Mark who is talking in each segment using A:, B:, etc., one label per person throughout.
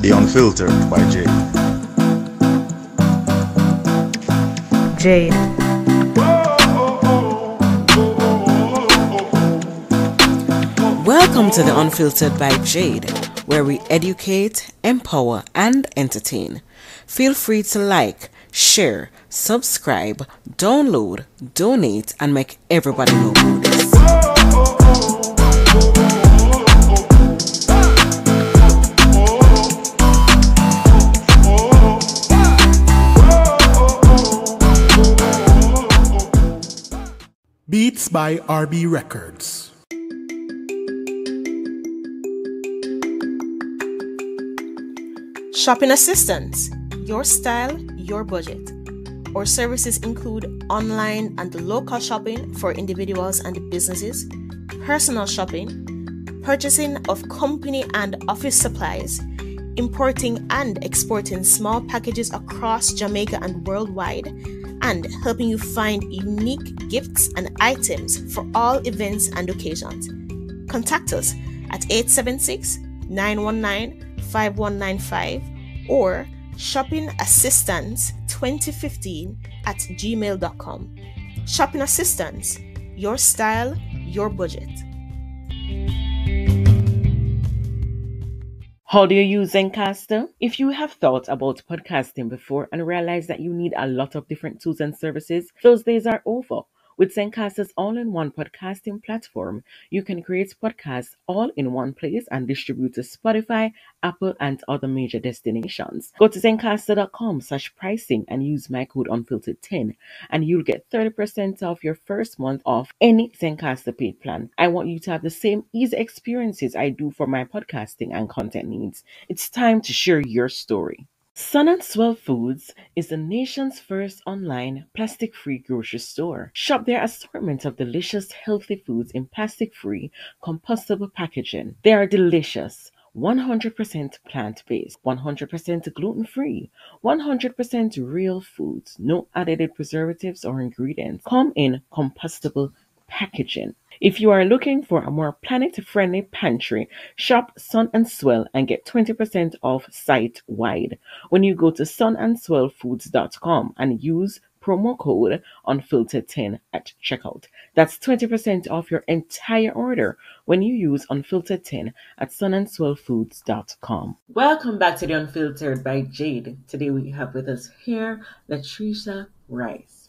A: The Unfiltered by Jade.
B: Jade.
C: Welcome to The Unfiltered by Jade, where we educate, empower, and entertain. Feel free to like, share, subscribe, download, donate, and make everybody know about this.
D: Beats by RB Records.
E: Shopping assistance, your style, your budget. Our services include online and local shopping for individuals and businesses, personal shopping, purchasing of company and office supplies, importing and exporting small packages across Jamaica and worldwide, and helping you find unique gifts and items for all events and occasions. Contact us at 876-919-5195 or shoppingassistance2015@gmail.com. Shopping Assistance, your style, your budget.
C: How do you use Zencastr? If you have thought about podcasting before and realized that you need a lot of different tools and services, those days are over. With Zencastr's all-in-one podcasting platform, you can create podcasts all in one place and distribute to Spotify, Apple, and other major destinations. Go to zencastr.com/pricing and use my code Unfiltered10 and you'll get 30% off your first month of any Zencastr paid plan. I want you to have the same easy experiences I do for my podcasting and content needs. It's time to share your story. Sun and Swell Foods is the nation's first online plastic-free grocery store. Shop their assortment of delicious, healthy foods in plastic-free, compostable packaging. They are delicious, 100% plant-based, 100% gluten-free, 100% real foods, no added preservatives or ingredients. Come in compostable packaging. If you are looking for a more planet-friendly pantry, shop Sun and Swell and get 20% off site-wide when you go to sunandswellfoods.com and use promo code Unfiltered10 at checkout. That's 20% off your entire order when you use Unfiltered10 at sunandswellfoods.com. Welcome back to The Unfiltered by Jade. Today we have with us here Latresa Rice.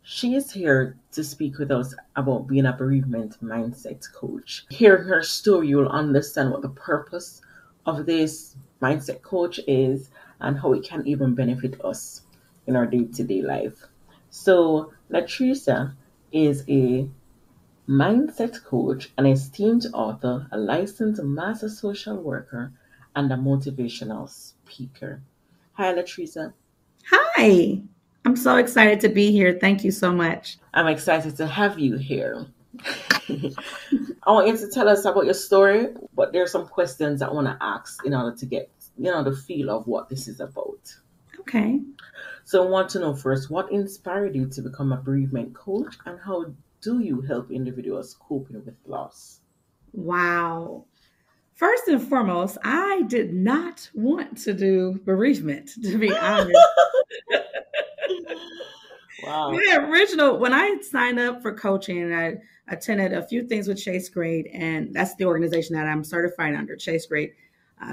C: She is here to speak with us about being a bereavement mindset coach. Hearing her story, you'll understand what the purpose of this mindset coach is and how it can even benefit us in our day-to-day life. So, Latresa is a mindset coach, an esteemed author, a licensed master social worker, and a motivational speaker. Hi, Latresa.
B: Hi. I'm so excited to be here. Thank you so much.
C: I'm excited to have you here. I want you to tell us about your story, but there are some questions I want to ask in order to get, the feel of what this is about.
B: Okay.
C: So I want to know first, what inspired you to become a bereavement coach and how do you help individuals coping with loss?
B: Wow. First and foremost, I did not want to do bereavement, to be honest.
C: Wow.
B: When I signed up for coaching, I attended a few things with Chase Grade, and that's the organization that I'm certified under, Chase Grade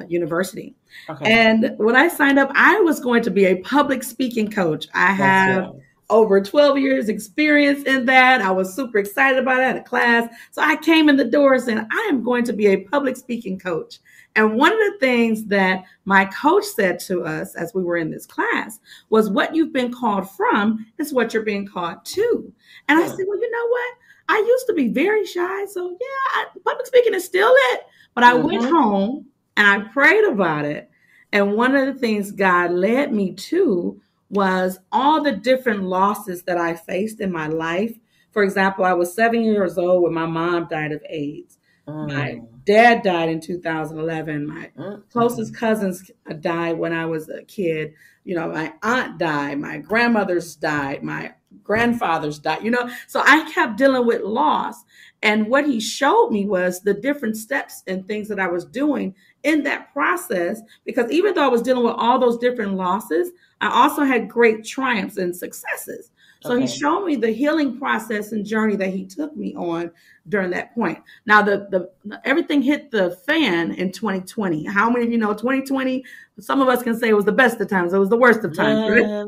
B: University. Okay. And when I signed up, I was going to be a public speaking coach. I have over 12 years experience in that. I was super excited about it. I had a class. So I came in the door saying, I am going to be a public speaking coach. And one of the things that my coach said to us as we were in this class was, what you've been called from is what you're being called to. And I said, well, you know what? I used to be very shy. So yeah, public speaking is still it. But I went home and I prayed about it. And one of the things God led me to was all the different losses that I faced in my life. For example, I was 7 years old when my mom died of AIDS. My dad died in 2011. My closest cousins died when I was a kid. My aunt died. My grandmothers died. My grandfathers died. So I kept dealing with loss. And what he showed me was the different steps and things that I was doing in that process, because even though I was dealing with all those different losses, I also had great triumphs and successes. So he showed me the healing process and journey that he took me on during that point. Now, the everything hit the fan in 2020. How many of you know 2020? Some of us can say it was the best of times. It was the worst of times, right?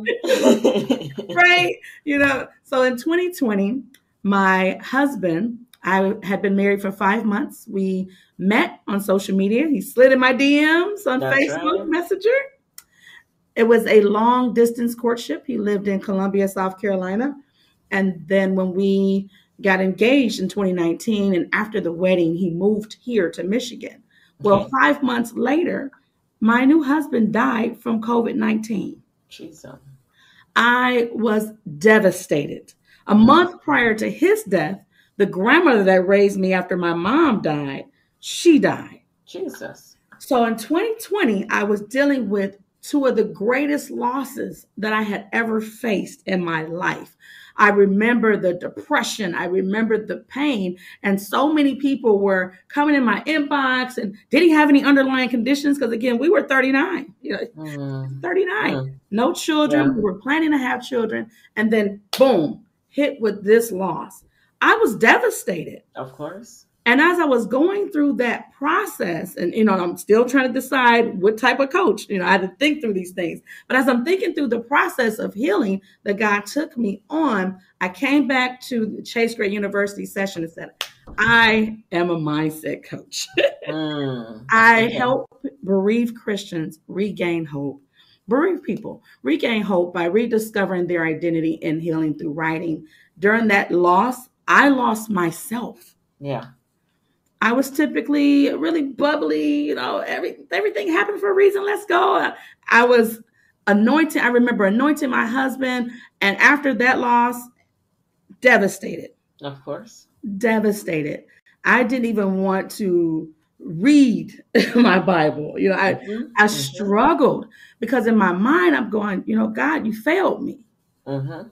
B: Right? You know, so in 2020, my husband, I had been married for 5 months. We met on social media. He slid in my DMs on Facebook Messenger. It was a long distance courtship. He lived in Columbia, South Carolina. And then when we got engaged in 2019, and after the wedding, he moved here to Michigan. Well, 5 months later, my new husband died from COVID-19. Jesus. I was devastated. A month prior to his death, the grandmother that raised me after my mom died, she died. Jesus. So in 2020, I was dealing with two of the greatest losses that I had ever faced in my life. I remember the depression. I remember the pain. And so many people were coming in my inbox and did he have any underlying conditions? Because again, we were 39, 39, no children. Yeah. We were planning to have children. And then boom, hit with this loss. I was devastated. Of course. And as I was going through that process, and, I'm still trying to decide what type of coach, I had to think through these things. But as I'm thinking through the process of healing that God took me on, I came back to the Chase Gray University session and said, I am a mindset coach. I help bereaved Christians regain hope. Bereaved people regain hope by rediscovering their identity and healing through writing. During that loss, I lost myself. Yeah. I was typically really bubbly, everything happened for a reason. Let's go. I was anointed. I remember anointing my husband. And after that loss, devastated. Of course. Devastated. I didn't even want to read my Bible. I struggled because in my mind, I'm going, God, you failed me. Mm-hmm.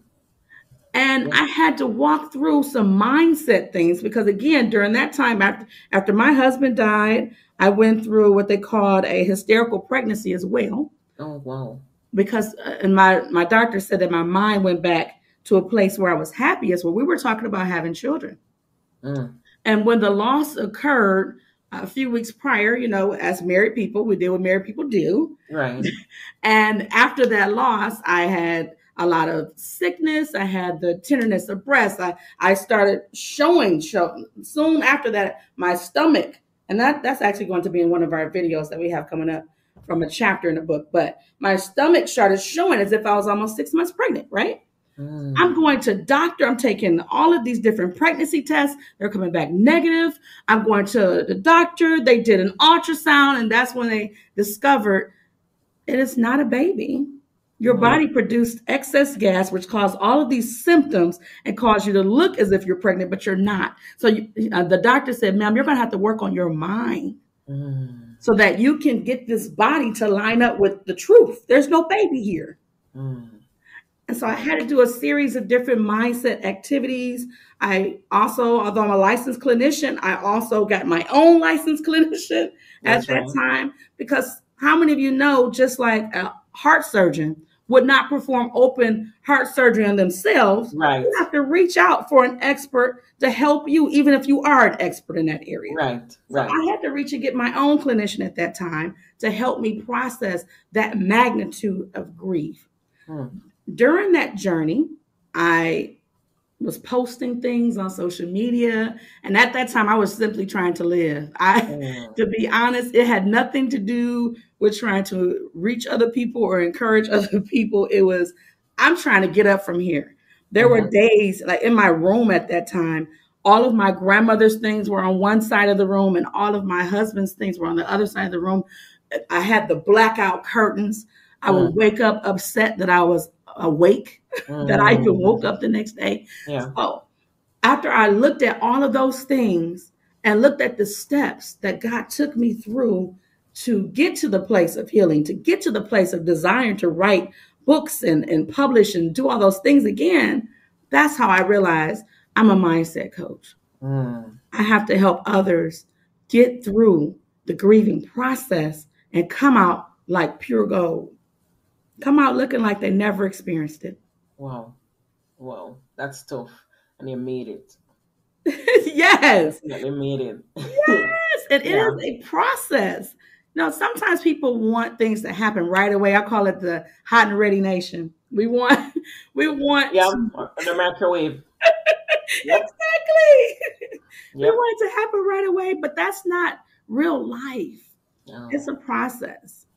B: And I had to walk through some mindset things because, again, during that time, after my husband died, I went through what they called a hysterical pregnancy as well. Oh, wow. Because and my doctor said that my mind went back to a place where I was happiest, where we were talking about having children. And when the loss occurred a few weeks prior, as married people, we deal with married people do. Right. And after that loss, I had a lot of sickness. I had the tenderness of breast. I started showing soon after that, my stomach. And that's actually going to be in one of our videos that we have coming up from a chapter in the book. But my stomach started showing as if I was almost 6 months pregnant, right? I'm going to doctor. I'm taking all of these different pregnancy tests. They're coming back negative. I'm going to the doctor. They did an ultrasound. And that's when they discovered it is not a baby. Your body produced excess gas, which caused all of these symptoms and caused you to look as if you're pregnant, but you're not. So the doctor said, ma'am, you're going to have to work on your mind so that you can get this body to line up with the truth. There's no baby here. And so I had to do a series of different mindset activities. I also, although I'm a licensed clinician, I also got my own licensed clinician at that time, because how many of you know, just like a heart surgeon would not perform open heart surgery on themselves. Right. You have to reach out for an expert to help you, even if you are an expert in that area. Right. Right. So I had to reach and get my own clinician at that time to help me process that magnitude of grief. During that journey, I was posting things on social media. And at that time, I was simply trying to live. To be honest, it had nothing to do with trying to reach other people or encourage other people. It was, I'm trying to get up from here. There were days, like in my room at that time, all of my grandmother's things were on one side of the room and all of my husband's things were on the other side of the room. I had the blackout curtains. I would wake up upset that I was awake, that I even woke up the next day. Yeah. So after I looked at all of those things and looked at the steps that God took me through to get to the place of healing, to get to the place of desiring to write books and publish and do all those things again, that's how I realized I'm a mindset coach. I have to help others get through the grieving process and come out like pure gold. Come out looking like they never experienced it.
C: Wow. Wow. That's tough. And you made it.
B: Yes.
C: Definitely made it.
B: Yes. It
C: Yeah.
B: is a process. Sometimes people want things to happen right away. I call it the hot and ready nation. We want
C: Yeah, the microwave. Yep.
B: Exactly. We
C: Yep.
B: want it to happen right away, but that's not real life.
C: No.
B: It's a process.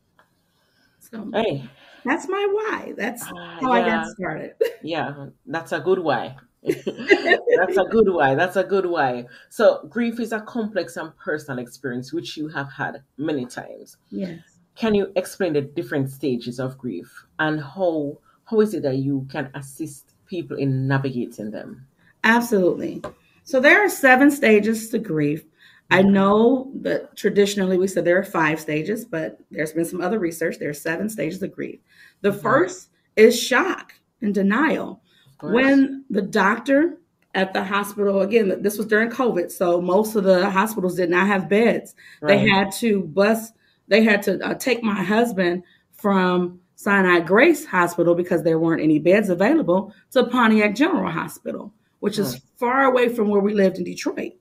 B: So
C: Hey.
B: that's my why. That's how I got started.
C: Yeah, that's a good why. That's a good why. That's a good why. So grief is a complex and personal experience which you have had many times.
B: Yes.
C: Can you explain the different stages of grief and how is it that you can assist people in navigating them?
B: Absolutely. So there are 7 stages to grief. I know that traditionally we said there are 5 stages, but there's been some other research. There are 7 stages of grief. The first is shock and denial. When the doctor at the hospital, again, this was during COVID, so most of the hospitals did not have beds. Right. They had to take my husband from Sinai Grace Hospital because there weren't any beds available to Pontiac General Hospital, which is far away from where we lived in Detroit.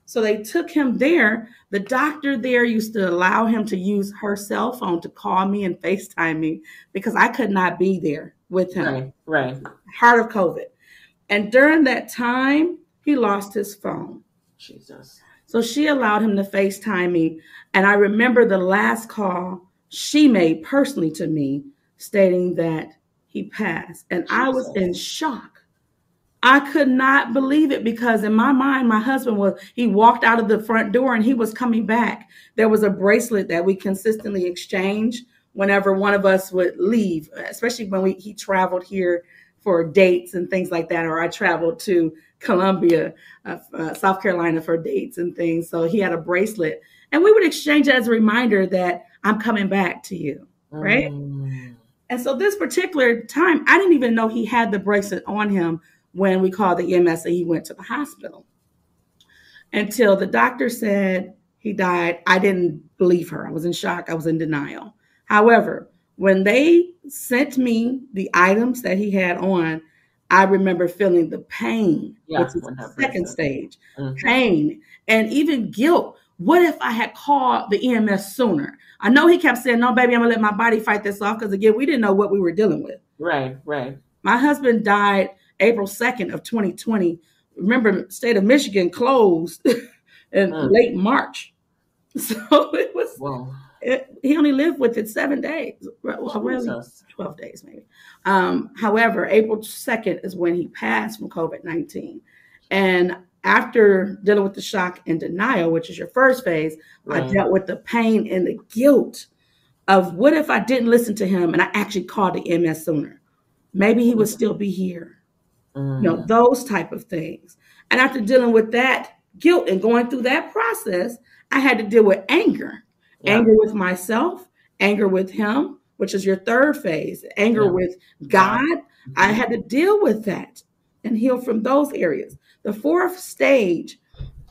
B: So they took him there. The doctor there used to allow him to use her cell phone to call me and FaceTime me because I could not be there with him.
C: Right.
B: Heart of COVID. And during that time, he lost his phone.
C: Jesus.
B: So she allowed him to FaceTime me. And I remember the last call she made personally to me stating that he passed. And Jesus. I was in shock. I could not believe it because in my mind, my husband he walked out of the front door and he was coming back. There was a bracelet that we consistently exchanged whenever one of us would leave, especially when he traveled here for dates and things like that, or I traveled to Columbia, South Carolina for dates and things. So he had a bracelet and we would exchange it as a reminder that I'm coming back to you, right? And so this particular time, I didn't even know he had the bracelet on him when we called the EMS and he went to the hospital. Until the doctor said he died, I didn't believe her. I was in shock. I was in denial. However, when they sent me the items that he had on, I remember feeling the pain, which is the second stage, pain and even guilt. What if I had called the EMS sooner? I know he kept saying, no, baby, I'm going to let my body fight this off because, again, we didn't know what we were dealing with.
C: Right.
B: My husband died April 2nd of 2020. Remember, the state of Michigan closed in late March. So it was, he only lived with it 7 days. Well, really 12 days maybe. However, April 2nd is when he passed from COVID-19. And after dealing with the shock and denial, which is your first phase, I dealt with the pain and the guilt of what if I didn't listen to him and I actually called the MS sooner? Maybe he would still be here. Those type of things. And after dealing with that guilt and going through that process, I had to deal with anger. Anger with myself, anger with him, which is your third phase, anger with God. I had to deal with that and heal from those areas. The fourth stage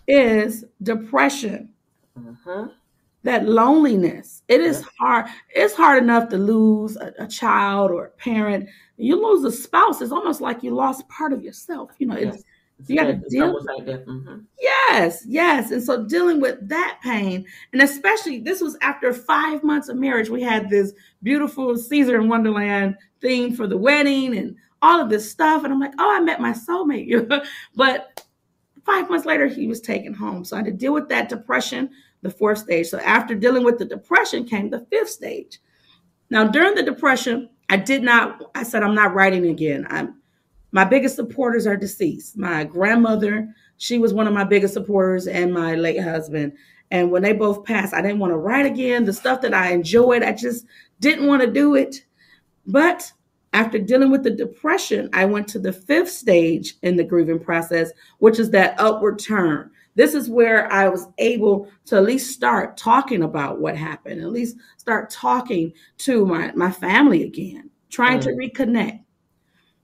B: is depression. That loneliness. It is hard. It's hard enough to lose a child or a parent. You lose a spouse. It's almost like you lost part of yourself. You got to deal with that. Yes. And so dealing with that pain, and especially this was after 5 months of marriage, we had this beautiful Caesar in Wonderland theme for the wedding and all of this stuff. And I'm like, oh, I met my soulmate. But 5 months later, he was taken home. So I had to deal with that depression, the fourth stage. So after dealing with the depression came the fifth stage. Now, during the depression, I said, I'm not writing again. My biggest supporters are deceased. My grandmother, she was one of my biggest supporters, and my late husband. And when they both passed, I didn't want to write again. The stuff that I enjoyed, I just didn't want to do it. But after dealing with the depression, I went to the fifth stage in the grieving process, which is that upward turn. This is where I was able to at least start talking about what happened, at least start talking to my family again, trying to reconnect.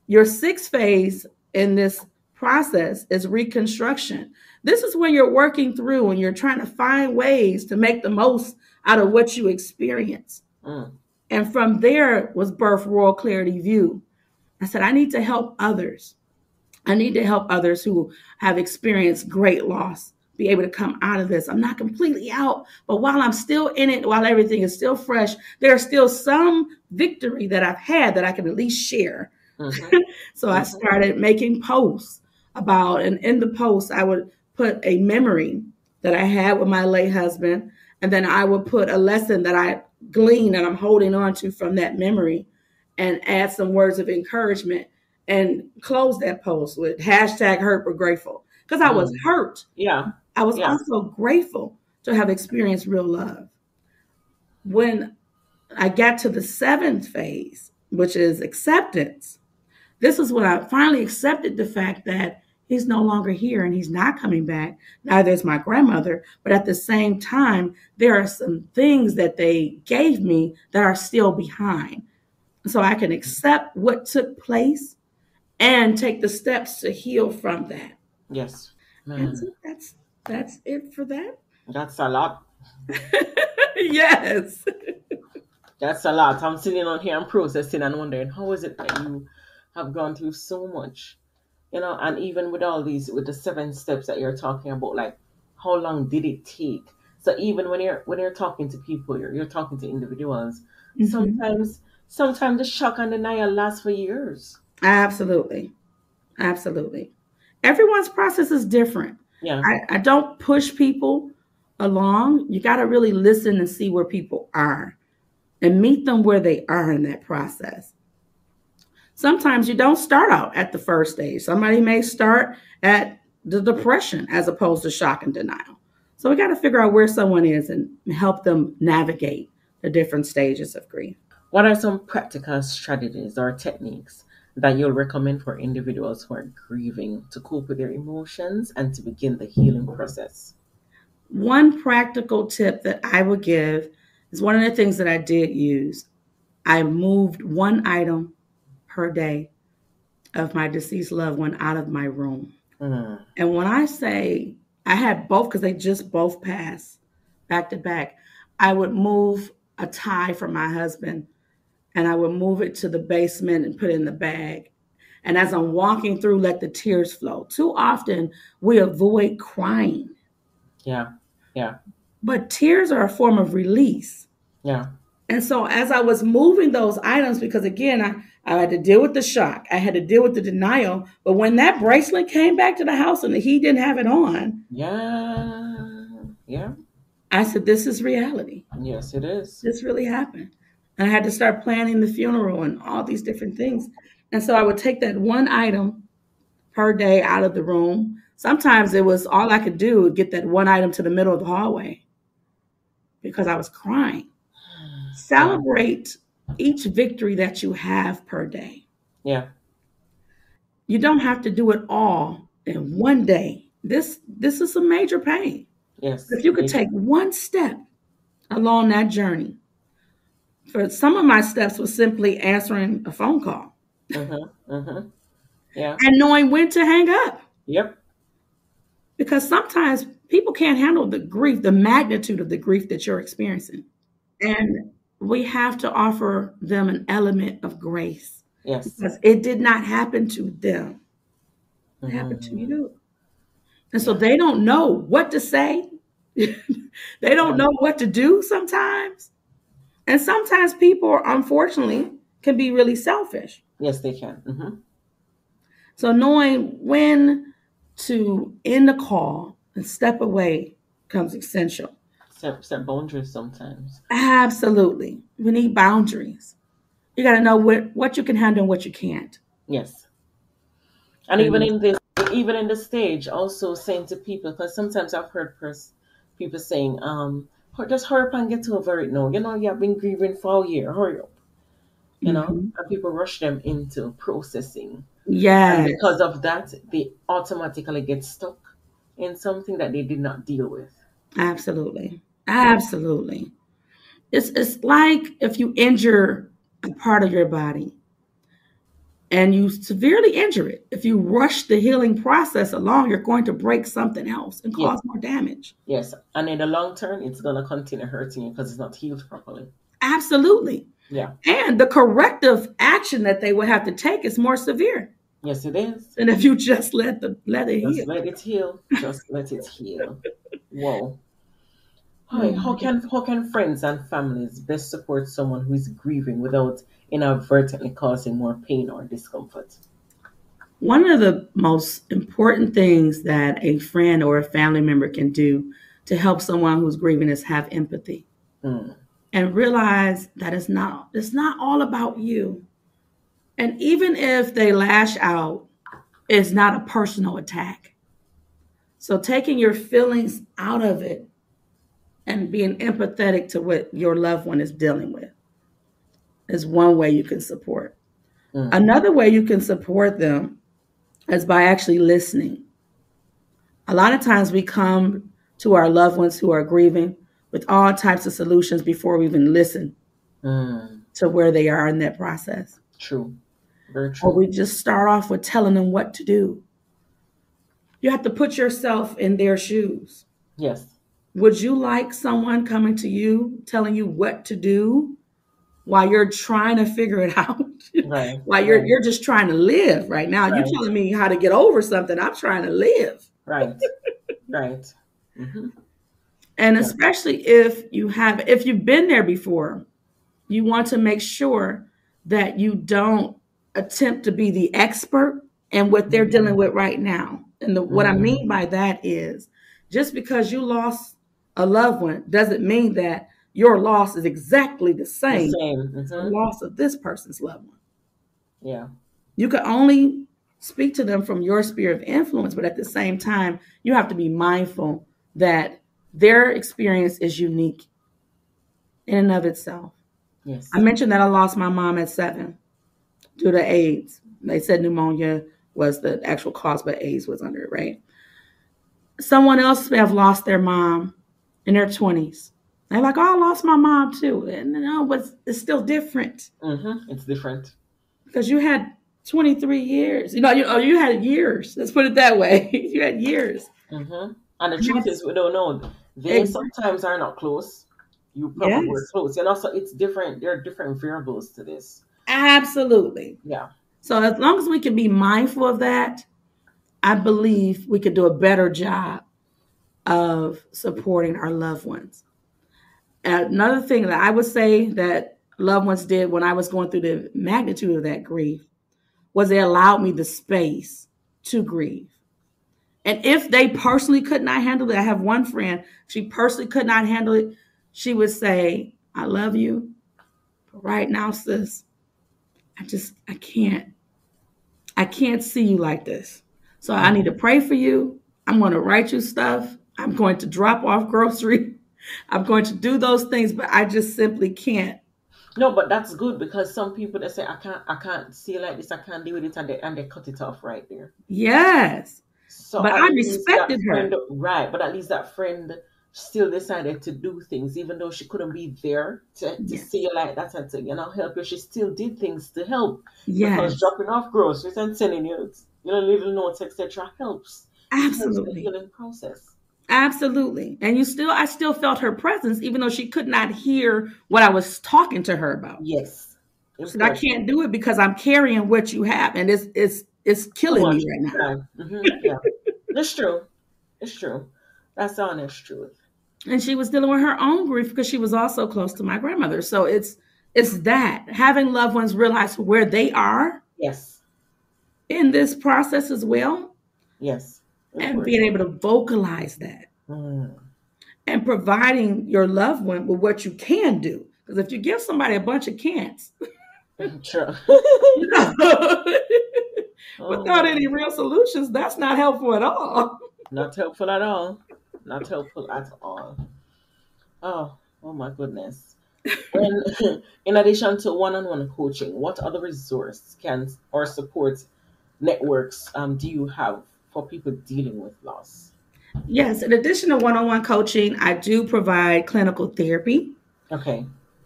B: Your sixth phase in this process is reconstruction. This is when you're working through and you're trying to find ways to make the most out of what you experience. And from there was birth Royal Clarity View. I said, I need to help others. I need to help others who have experienced great loss be able to come out of this. I'm not completely out, but while I'm still in it, while everything is still fresh, there's still some victory that I've had that I can at least share. So I started making posts about, and in the post, I would put a memory that I had with my late husband, and then I would put a lesson that I gleaned and I'm holding on to from that memory, and add some words of encouragement, and close that post with hashtag hurt but grateful. Because I was hurt.
C: Yeah.
B: I was also grateful to have experienced real love. When I got to the 7th phase, which is acceptance, this is when I finally accepted the fact that he's no longer here and he's not coming back. Neither is my grandmother. But at the same time, there are some things that they gave me that are still behind. So I can accept what took place and take the steps to heal from that.
C: Yes.
B: And so that's it for that.
C: That's a lot.
B: Yes.
C: That's a lot. I'm sitting on here and processing and wondering, how is it that you have gone through so much? And even with all these, with the 7 steps that you're talking about, like, how long did it take? So even when you're talking to people, you're talking to individuals, sometimes the shock and denial lasts for years.
B: Absolutely. Everyone's process is different.
C: Yeah.
B: I don't push people along. You got to really listen and see where people are and meet them where they are in that process. Sometimes you don't start out at the first stage. Somebody may start at the depression as opposed to shock and denial. So we got to figure out where someone is and help them navigate the different stages of grief.
C: What are some practical strategies or techniques that you'll recommend for individuals who are grieving to cope with their emotions and to begin the healing process?
B: One practical tip that I would give is one of the things that I did use. I moved one item per day of my deceased loved one out of my room. And when I say I had both, because they just both passed back to back, I would move a tie for my husband and I would move it to the basement and put it in the bag. And as I'm walking through, let the tears flow. Too often we avoid crying.
C: Yeah.
B: But tears are a form of release.
C: Yeah.
B: And so as I was moving those items, because again, I had to deal with the shock. I had to deal with the denial. But when that bracelet came back to the house and he didn't have it on.
C: Yeah.
B: I said, this is reality.
C: Yes, it is.
B: This really happened. And I had to start planning the funeral and all these different things. And so I would take that one item per day out of the room. Sometimes it was all I could do would get that one item to the middle of the hallway because I was crying. Celebrate each victory that you have per day.
C: Yeah.
B: You don't have to do it all in one day. This is a major pain.
C: Yes.
B: If you could take one step along that journey. For some of my steps was simply answering a phone call.
C: Yeah.
B: And knowing when to hang up.
C: Yep.
B: Because sometimes people can't handle the grief, the magnitude of the grief that you're experiencing. And we have to offer them an element of grace.
C: Yes.
B: Because it did not happen to them. It happened to you. And so they don't know what to say. They don't know what to do sometimes. And sometimes people, unfortunately, can be really selfish.
C: Yes, they can.
B: So knowing when to end the call and step away becomes essential.
C: Set boundaries sometimes.
B: Absolutely. We need boundaries. You got to know what you can handle and what you can't.
C: Yes. And even in this stage, also saying to people, because sometimes I've heard people saying, just hurry up and get over it now. You've been grieving for a year. Hurry up. And people rush them into processing.
B: Yes.
C: And because of that, they automatically get stuck in something that they did not deal with.
B: Absolutely. It's like if you injure a part of your body, and you severely injure it, if you rush the healing process along, you're going to break something else and cause more damage.
C: Yes. And in the long term, it's going to continue hurting you because it's not healed properly.
B: Absolutely.
C: Yeah.
B: And the corrective action that they would have to take is more severe.
C: Yes, it is.
B: And if you just let it heal.
C: Just let it heal. Just let it heal. Whoa. How can friends and families best support someone who is grieving without inadvertently causing more pain or discomfort?
B: One of the most important things that a friend or a family member can do to help someone who's grieving is have empathy and realize that it's not all about you. And even if they lash out, it's not a personal attack. So taking your feelings out of it and being empathetic to what your loved one is dealing with is one way you can support. Another way you can support them is by actually listening. A lot of times we come to our loved ones who are grieving with all types of solutions before we even listen to where they are in that process.
C: True. Very true.
B: Or we just start off with telling them what to do. You have to put yourself in their shoes.
C: Yes.
B: Would you like someone coming to you, telling you what to do while you're trying to figure it out?
C: Right.
B: While you're just trying to live right now. Right. You're telling me how to get over something. I'm trying to live.
C: Right. Right. Mm-hmm.
B: And especially if you've been there before, you want to make sure that you don't attempt to be the expert in what they're dealing with right now. And what I mean by that is just because you lost a loved one doesn't mean that your loss is exactly the same as the loss of this person's loved one.
C: Yeah.
B: You can only speak to them from your sphere of influence, but at the same time, you have to be mindful that their experience is unique in and of itself.
C: Yes.
B: I mentioned that I lost my mom at 7 due to AIDS. They said pneumonia was the actual cause, but AIDS was under it, right? Someone else may have lost their mom in their 20s. They're like, oh, I lost my mom too. And no, but it's still different.
C: It's different.
B: Because you had 23 years. You had years. Let's put it that way. You had years.
C: And the truth is, we don't know. They sometimes are not close. You probably were close. And also, it's different. There are different variables to this.
B: Absolutely.
C: Yeah. So
B: as long as we can be mindful of that, I believe we could do a better job of supporting our loved ones. Another thing that I would say that loved ones did when I was going through the magnitude of that grief was they allowed me the space to grieve. And if they personally could not handle it, I have one friend, she personally could not handle it. She would say, I love you. But right now, sis, I can't see you like this. So I need to pray for you. I'm going to write you stuff. I'm going to drop off grocery. I'm going to do those things, but I just simply can't.
C: No, but that's good because some people that say I can't see like this, I can't deal with it, and they cut it off right there.
B: Yes.
C: So
B: but I respected her.
C: Right, but at least that friend still decided to do things, even though she couldn't be there to see you like that and to help you. She still did things to help.
B: Yes.
C: Because dropping off groceries and sending you little notes, etc. helps.
B: Absolutely.
C: It helps the healing process.
B: Absolutely. And I still felt her presence, even though she could not hear what I was talking to her about.
C: Yes.
B: So I can't do it because I'm carrying what you have, and it's killing me right now.
C: Yeah. It's true. It's true. That's the honest truth.
B: And she was dealing with her own grief because she was also close to my grandmother. So it's that having loved ones realize where they are.
C: Yes.
B: In this process as well.
C: Yes.
B: And being able to vocalize that. And providing your loved one with what you can do. Because if you give somebody a bunch of can'ts,
C: true.
B: Without any real solutions, that's not helpful at all.
C: Not helpful at all. Not helpful at all. Oh my goodness. And in addition to one-on-one coaching, what other resource or support networks do you have for people dealing with loss?
B: Yes, in addition to one-on-one coaching, I do provide clinical therapy.
C: Okay.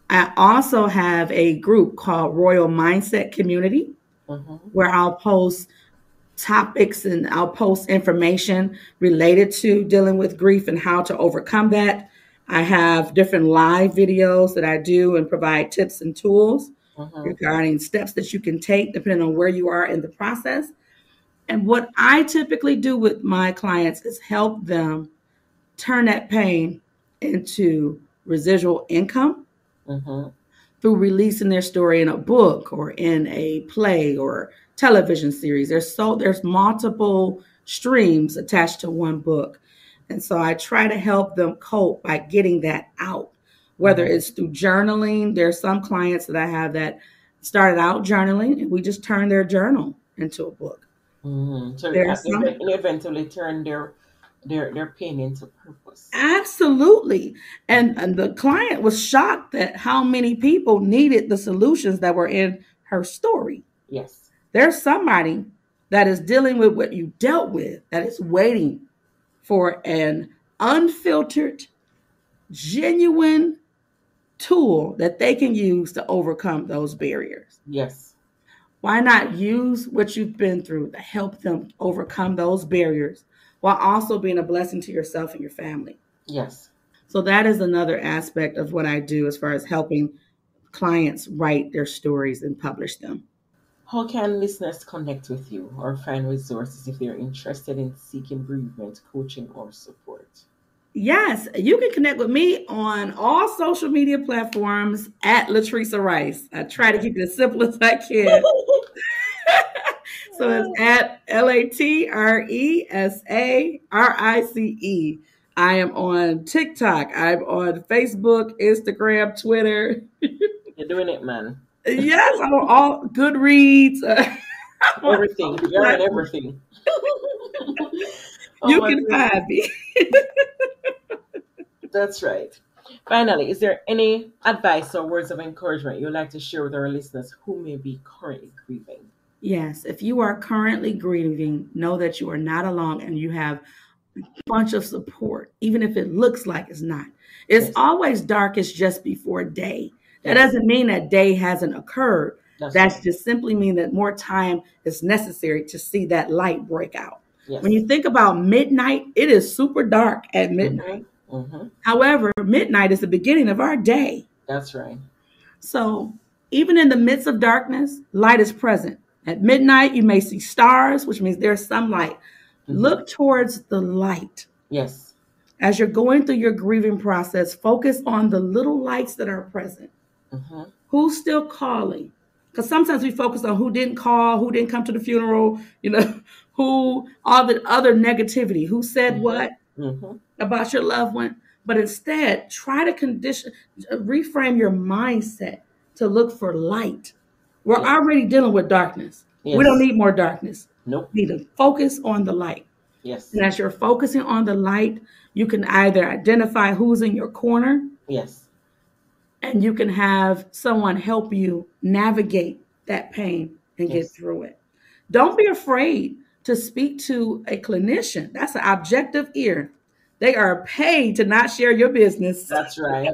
B: I also have a group called Royal Mindset Community. where I'll post topics and I'll post information related to dealing with grief and how to overcome that. I have different live videos that I do and provide tips and tools regarding steps that you can take depending on where you are in the process. And what I typically do with my clients is help them turn that pain into residual income through releasing their story in a book or in a play or television series. There's multiple streams attached to one book. And so I try to help them cope by getting that out, whether it's through journaling. There's some clients that I have that started out journaling and we just turned their journal into a book.
C: So they eventually turn their pain into purpose.
B: Absolutely. And the client was shocked at how many people needed the solutions that were in her story.
C: Yes.
B: There's somebody that is dealing with what you dealt with that is waiting for an unfiltered, genuine tool that they can use to overcome those barriers.
C: Yes.
B: Why not use what you've been through to help them overcome those barriers while also being a blessing to yourself and your family?
C: Yes.
B: So that is another aspect of what I do as far as helping clients write their stories and publish them.
C: How can listeners connect with you or find resources if they're interested in seeking bereavement coaching or support?
B: Yes, you can connect with me on all social media platforms at Latresa Rice. I try to keep it as simple as I can. So it's at LATRESARICE. I am on TikTok. I'm on Facebook, Instagram, Twitter.
C: You're doing it, man.
B: Yes, I'm on all Goodreads.
C: Everything. You're on everything.
B: You can find me.
C: That's right. Finally, is there any advice or words of encouragement you'd like to share with our listeners who may be currently grieving?
B: Yes, if you are currently grieving, know that you are not alone and you have a bunch of support, even if it looks like it's not. It's always darkest just before day. That doesn't mean that day hasn't occurred. That's just simply mean that more time is necessary to see that light break out. Yes. When you think about midnight, it is super dark at midnight. However, midnight is the beginning of our day.
C: That's right.
B: So even in the midst of darkness, light is present. At midnight, you may see stars, which means there's some light. Look towards the light.
C: Yes.
B: As you're going through your grieving process, focus on the little lights that are present. Who's still calling? Because sometimes we focus on who didn't call, who didn't come to the funeral, who, all the other negativity, who said what about your loved one. But instead, try to reframe your mindset to look for light. We're already dealing with darkness. Yes. We don't need more darkness.
C: Nope.
B: We need to focus on the light.
C: Yes.
B: And as you're focusing on the light, you can either identify who's in your corner.
C: Yes. And
B: you can have someone help you navigate that pain and get through it. Don't be afraid to speak to a clinician. That's an objective ear. They are paid to not share your business.
C: That's right.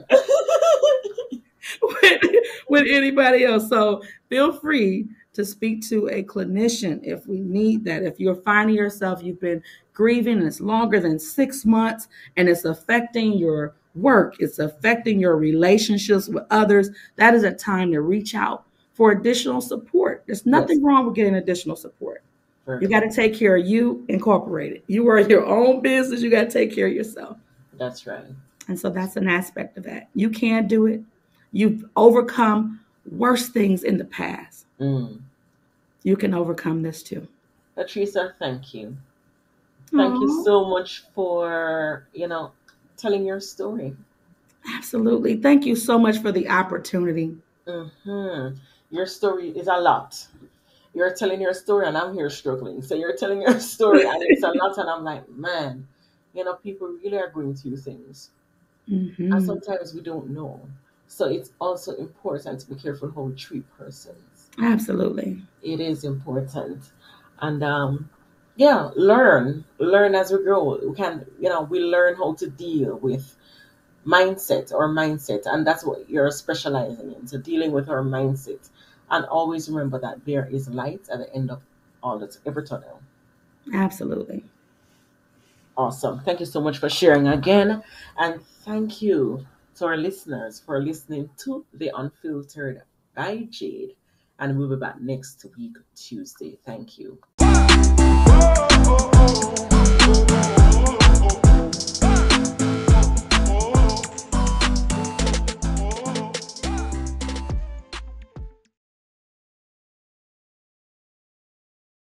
B: with anybody else. So feel free to speak to a clinician if we need that. If you're finding yourself, you've been grieving and it's longer than 6 months and it's affecting your work, it's affecting your relationships with others, that is a time to reach out for additional support. There's nothing wrong with getting additional support. You got to take care of you, Incorporated. You are your own business. You got to take care of yourself.
C: That's right.
B: And so that's an aspect of that. You can do it. You've overcome worse things in the past. You can overcome this too.
C: Latresa, thank you. Thank you so much for, telling your story.
B: Absolutely. Thank you so much for the opportunity.
C: Your story is a lot. You're telling your story and I'm here struggling. So you're telling your story and it's a lot and I'm like, man, people really are going through things. And sometimes we don't know. So it's also important to be careful how we treat persons.
B: Absolutely.
C: It is important. And learn as we grow. We can, we learn how to deal with mindset, and that's what you're specializing in. So dealing with our mindset And always remember that there is light at the end of every tunnel.
B: Absolutely.
C: Awesome. Thank you so much for sharing again. And thank you to our listeners for listening to The Unfiltered by Jade. And we'll be back next week, Tuesday. Thank you.